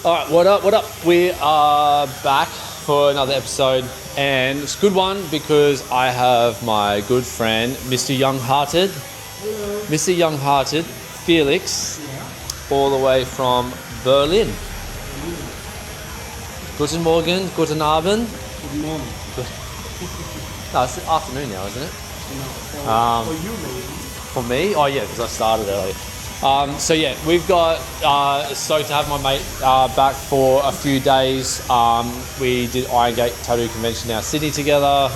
All right, what up? What up? We are back for another episode, and it's a good one because I have my good friend, Mr. Younghearted. Hello. Mr. Younghearted, Felix, all the way from Berlin. Guten Morgen, guten Abend. Good morning. No, it's the afternoon now, isn't it? No, for you maybe. For me? Oh yeah, because I started early. So yeah, we've got stoked to have my mate back for a few days. We did Iron Gate Tattoo Convention now Sydney together.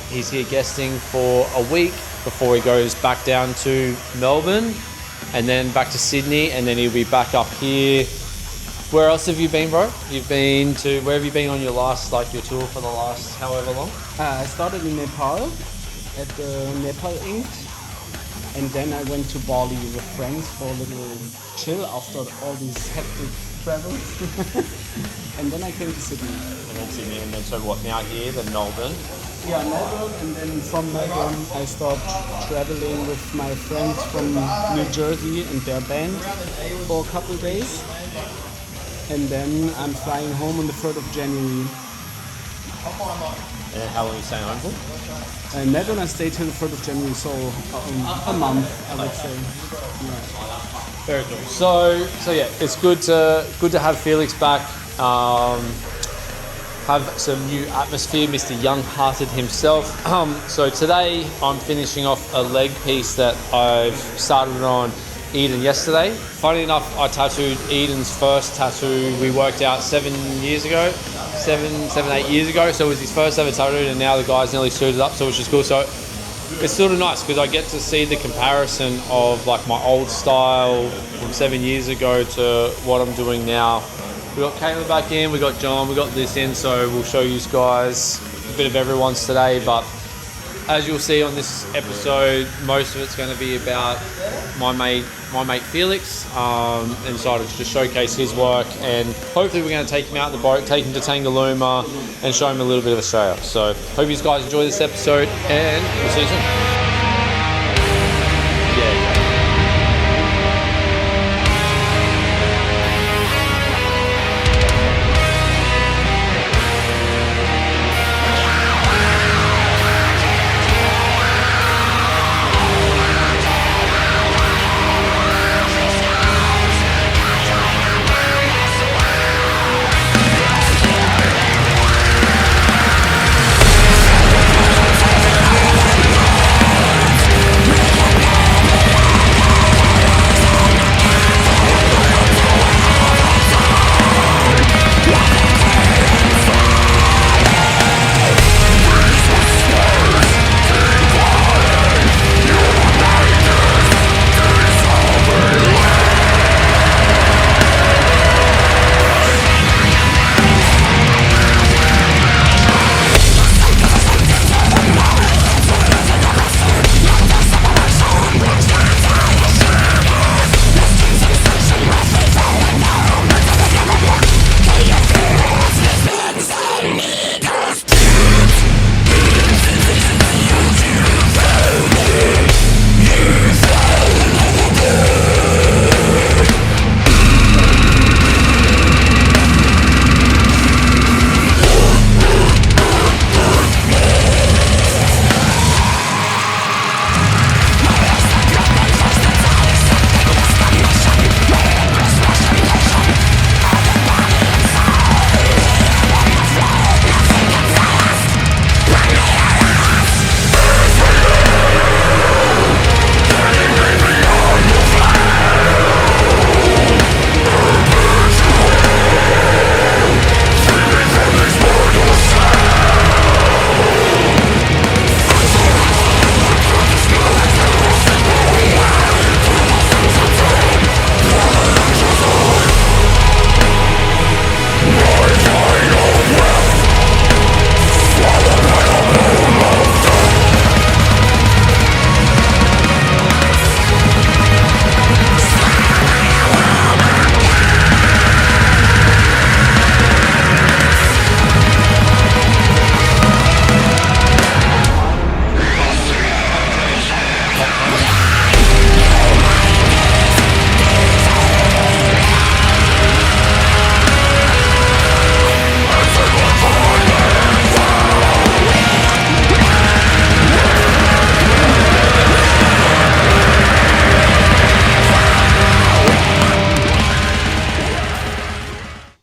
He's here guesting for a week before he goes back down to Melbourne and then back to Sydney, and then he'll be back up here. Where else have you been, bro? Where have you been on your tour for the last however long? I started in Nepal at the Nepal Ink. And then I went to Bali with friends for a little chill after all these hectic travels. And then I came to Sydney. And then so what, now here, then Melbourne? Yeah, Melbourne, and then from Melbourne I started traveling with my friends from New Jersey and their band for a couple days. And then I'm flying home on the 3rd of January. And how long are you staying home for? And then I stay till the 3rd of January, so a month, I would say. Yeah. Very cool. So yeah, it's good to have Felix back. Have some new atmosphere, Mr. Younghearted himself. So today I'm finishing off a leg piece that I've started on Eden yesterday. Funny enough, I tattooed Eden's first tattoo. We worked out 7 years ago. 8 years ago, so it was his first ever tattoo, and now the guy's nearly suited up, so which is cool. So it's sort of nice because I get to see the comparison of like my old style from 7 years ago to what I'm doing now. We got Caitlin back in, we got John, we got this in, so we'll show you guys a bit of everyone's today. But as you'll see on this episode, most of it's going to be about my mate Felix, and decided to just showcase his work, and hopefully we're going to take him out the boat, take him to Tangalooma and show him a little bit of Australia. So hope you guys enjoy this episode, and we'll see you soon.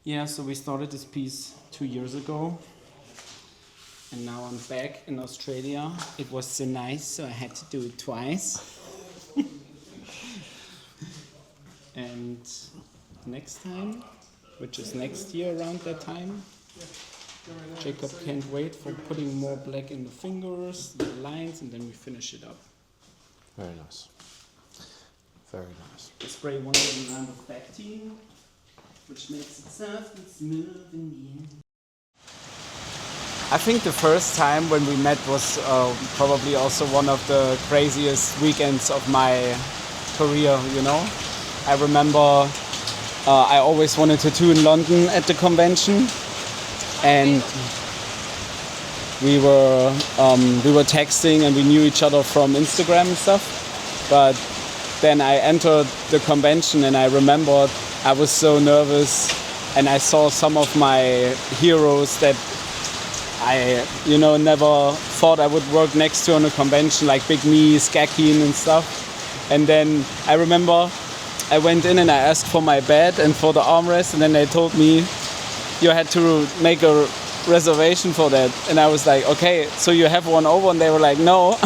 Yeah, so we started this piece 2 years ago. And now I'm back in Australia. It was so nice, so I had to do it twice. And next time, which is next year around that time, Jacob can't wait for putting more black in the fingers, the lines, and then we finish it up. Very nice. Very nice. I spray one round of Bactine, which makes it soft and smooth in the end. I think the first time when we met was probably also one of the craziest weekends of my career, you know. I remember I always wanted to tattoo in London at the convention, and we were texting and we knew each other from Instagram and stuff. But then I entered the convention and I remembered I was so nervous, and I saw some of my heroes that I, never thought I would work next to on a convention, like Big Me, Skakin and stuff. And then I remember I went in and I asked for my bed and for the armrest, and then they told me you had to make a reservation for that. And I was like, okay, so you have one over? And they were like, no.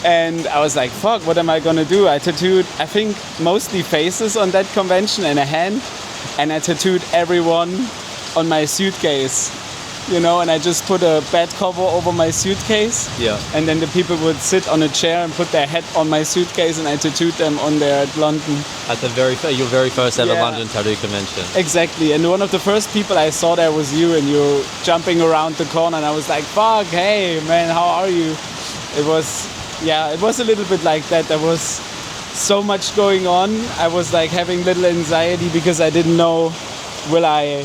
And I was like, fuck, what am I gonna do? I tattooed, I think, mostly faces on that convention and a hand. And I tattooed everyone on my suitcase. And I just put a bed cover over my suitcase. Yeah. And then the people would sit on a chair and put their head on my suitcase, and I tattooed them on there at London. At your very first ever London tattoo convention. Exactly. And one of the first people I saw there was you, and you jumping around the corner, and I was like, fuck, hey man, how are you? It was a little bit like that. There was so much going on. I was like having little anxiety because I didn't know, will I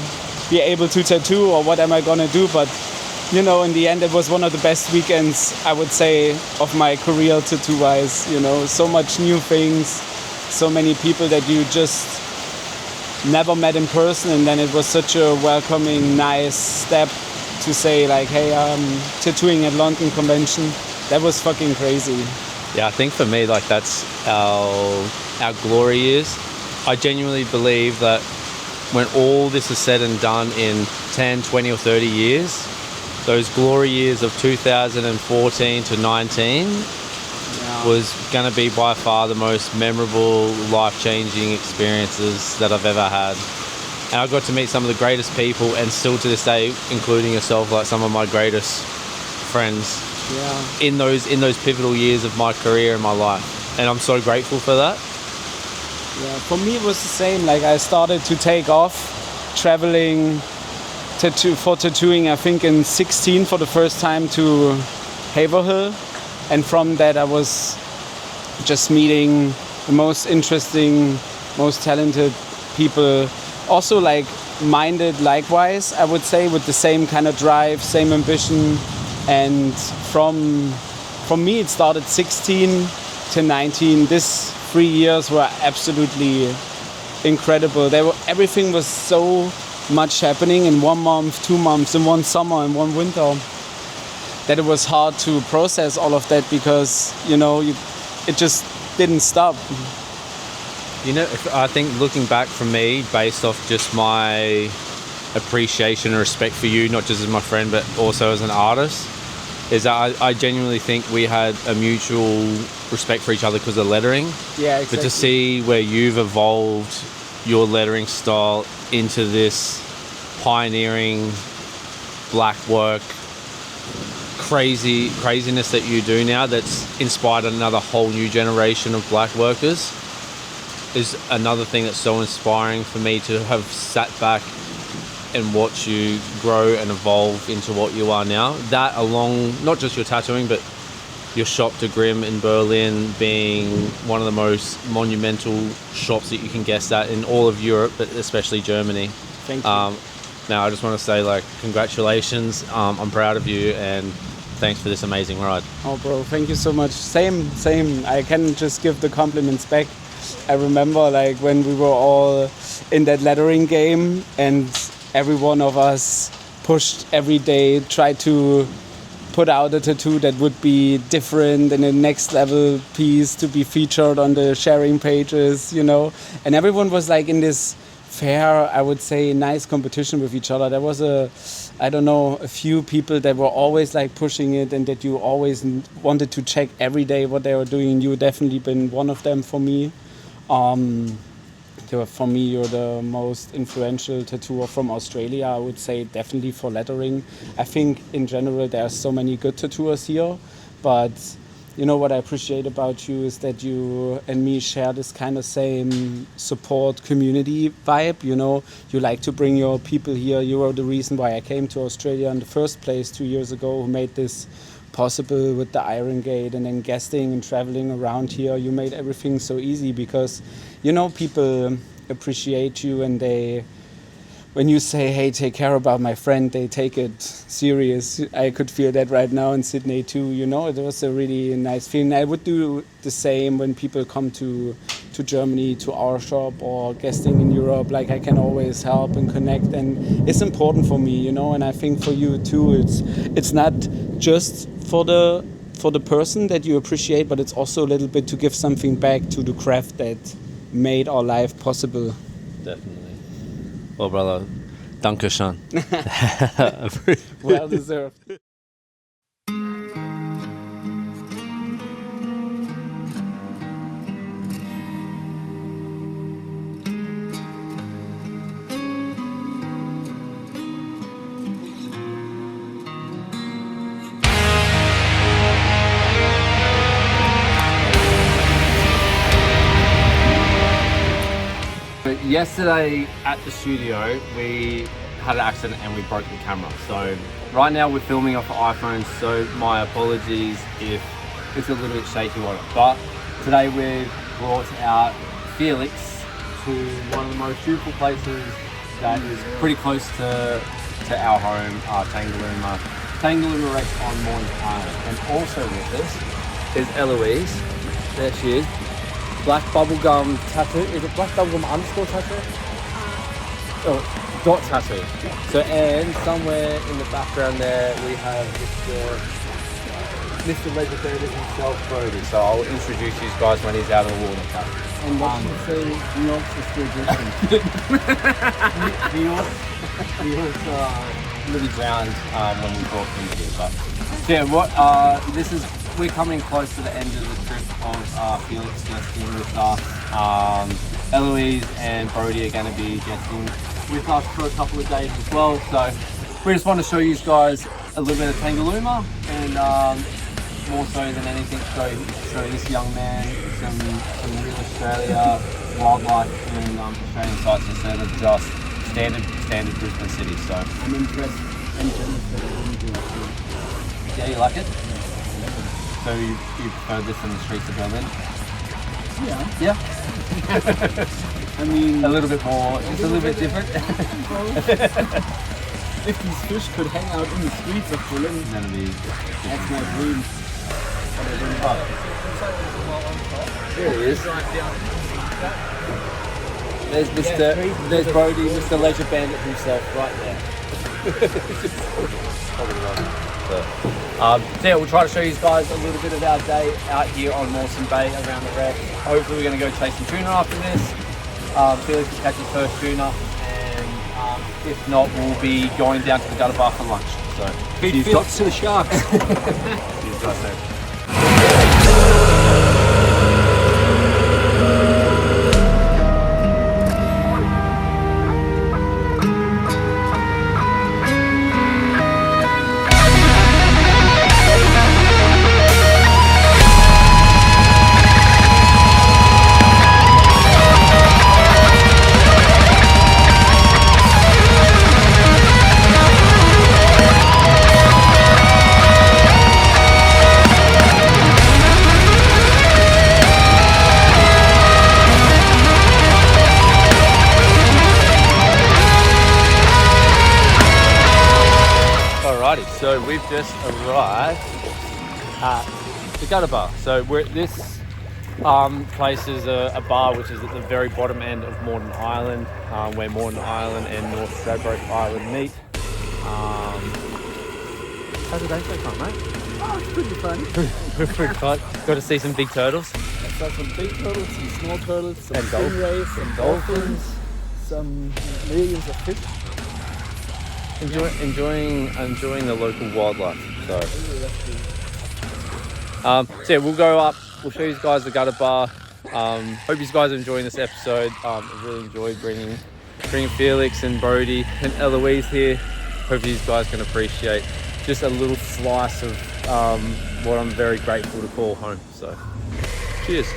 be able to tattoo or what am I gonna do? But in the end it was one of the best weekends, I would say, of my career tattoo wise. So much new things, so many people that you just never met in person, and then it was such a welcoming, nice step to say like, hey, I'm tattooing at London convention. That was fucking crazy. Yeah, I think for me, like, that's our glory years. I genuinely believe that when all this is said and done in 10, 20 or 30 years, those glory years of 2014 to 19 was going to be by far the most memorable, life-changing experiences that I've ever had. And I got to meet some of the greatest people, and still to this day, including yourself, like some of my greatest friends in those pivotal years of my career and my life. And I'm so grateful for that. Yeah, for me it was the same. Like, I started to take off traveling for tattooing, I think in 16 for the first time to Haverhill, and from that I was just meeting the most interesting, most talented people, also like minded likewise, I would say, with the same kind of drive, same ambition. And from me it started 16 to 19. This 3 years were absolutely incredible. Everything was so much happening in 1 month, 2 months, in one summer, in one winter, that it was hard to process all of that because, it just didn't stop. I think looking back from me, based off just my appreciation and respect for you, not just as my friend, but also as an artist, is that I genuinely think we had a mutual respect for each other because of lettering. Yeah, exactly. But to see where you've evolved your lettering style into this pioneering blackwork craziness that you do now, that's inspired another whole new generation of black workers, is another thing that's so inspiring for me to have sat back and watch you grow and evolve into what you are now. That, along not just your tattooing, but your shop to Grimm in Berlin being one of the most monumental shops that you can guess at in all of Europe, but especially Germany. Thank you. Now, I just want to say, like, congratulations. I'm proud of you, and thanks for this amazing ride. Oh, bro, thank you so much. Same. I can just give the compliments back. I remember, like, when we were all in that lettering game, and every one of us pushed every day, tried to put out a tattoo that would be different and a next level piece to be featured on the sharing pages, And everyone was like in this fair, I would say, nice competition with each other. There was a few people that were always like pushing it and that you always wanted to check every day what they were doing. You definitely been one of them for me. For me, you're the most influential tattooer from Australia, I would say, definitely for lettering. I think in general there are so many good tattooers here, but you know what I appreciate about you is that you and me share this kind of same support community vibe. You know, you like to bring your people here. You are the reason why I came to Australia in the first place 2 years ago, who made this possible with the Iron Gate and then guesting and traveling around here. You made everything so easy because, you know, people appreciate you and when you say, hey, take care about my friend, they take it serious. I could feel that right now in Sydney too, you know. It was a really nice feeling. I would do the same when people come to Germany, to our shop, or guesting in Europe. Like, I can always help and connect, and it's important for me, you know. And I think for you too, it's not just for the person that you appreciate, but it's also a little bit to give something back to the craft that made our life possible. Definitely. Well, brother, danke schön. Well deserved. Yesterday at the studio, we had an accident and we broke the camera. So right now we're filming off the iPhone, so my apologies if it's a little bit shaky on it. But today we've brought out Felix to one of the most beautiful places that is pretty close to our home, Tangalooma. Tangalooma Rex on Moreton Island. And also with us is Eloise. There she is. Black bubblegum tattoo. Is it black bubblegum underscore tattoo? Oh, dot tattoo. So, and somewhere in the background there we have Mr. Legendary himself, Brody. So I'll introduce you guys when he's out of the water. And what should say, New York is still existing. He was really drowned when we brought him here. But yeah, we're coming close to the end of the trip of Felix guesting with us. Eloise and Brody are going to be guesting with us for a couple of days as well. So we just want to show you guys a little bit of Tangalooma and more so than anything, show this young man some real Australia wildlife and Australian sites instead of just standard Brisbane city. So I'm impressed and jealous that I didn't do it. Yeah, you like it? So you prefer this in the streets of Berlin? Yeah. Yeah? I mean, a little bit more, it's a little bit different. If these fish could hang out in the streets of Berlin, that's my dream. Here he is. There's Brody, Mr. Leisure Bandit himself, right there. So yeah, we'll try to show you guys a little bit of our day out here on Moreton Bay around the wreck. Hopefully we're going to go chase some tuna after this. Felix will catch his first tuna, and if not, we'll be going down to the gutter bar for lunch. So feed Felix to the sharks. See you guys soon. So we've just arrived at the gutter bar. So this place is a bar which is at the very bottom end of Moreton Island, where Moreton Island and North Stradbroke Island meet. How's the day so far, mate? Oh, it's pretty fun. Pretty fun. Got to see some big turtles. I saw some big turtles, some small turtles, some and stingrays, some dolphins, some millions of fish. Enjoying the local wildlife. So yeah, we'll go up. We'll show you guys the gutter bar. Hope you guys are enjoying this episode. I really enjoyed bringing Felix and Brody and Eloise here. Hope you guys can appreciate just a little slice of what I'm very grateful to call home. So, cheers.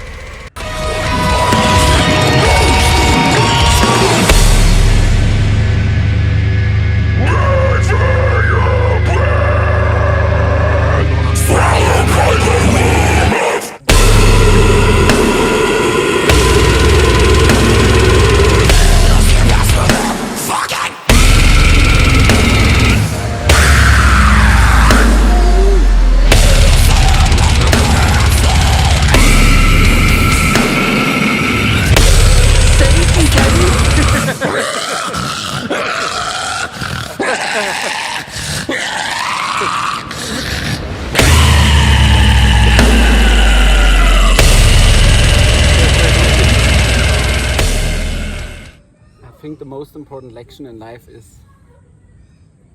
I think the most important lesson in life is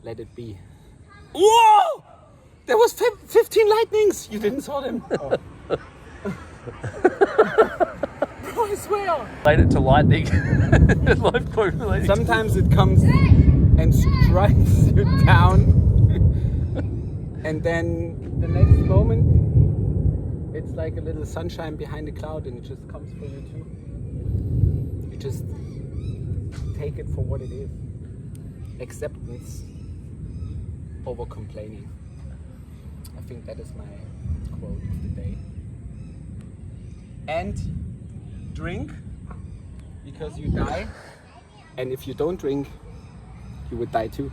let it be. Whoa! There was 15 lightnings! You didn't saw them. Oh. Bro, I swear. Related to lightning. Life quote related. Sometimes it comes and strikes you down. And then the next moment, it's like a little sunshine behind a cloud and it just comes for you too. You just take it for what it is. Acceptance over complaining. I think that is my quote of the day. And drink because you die. And if you don't drink, you would die too.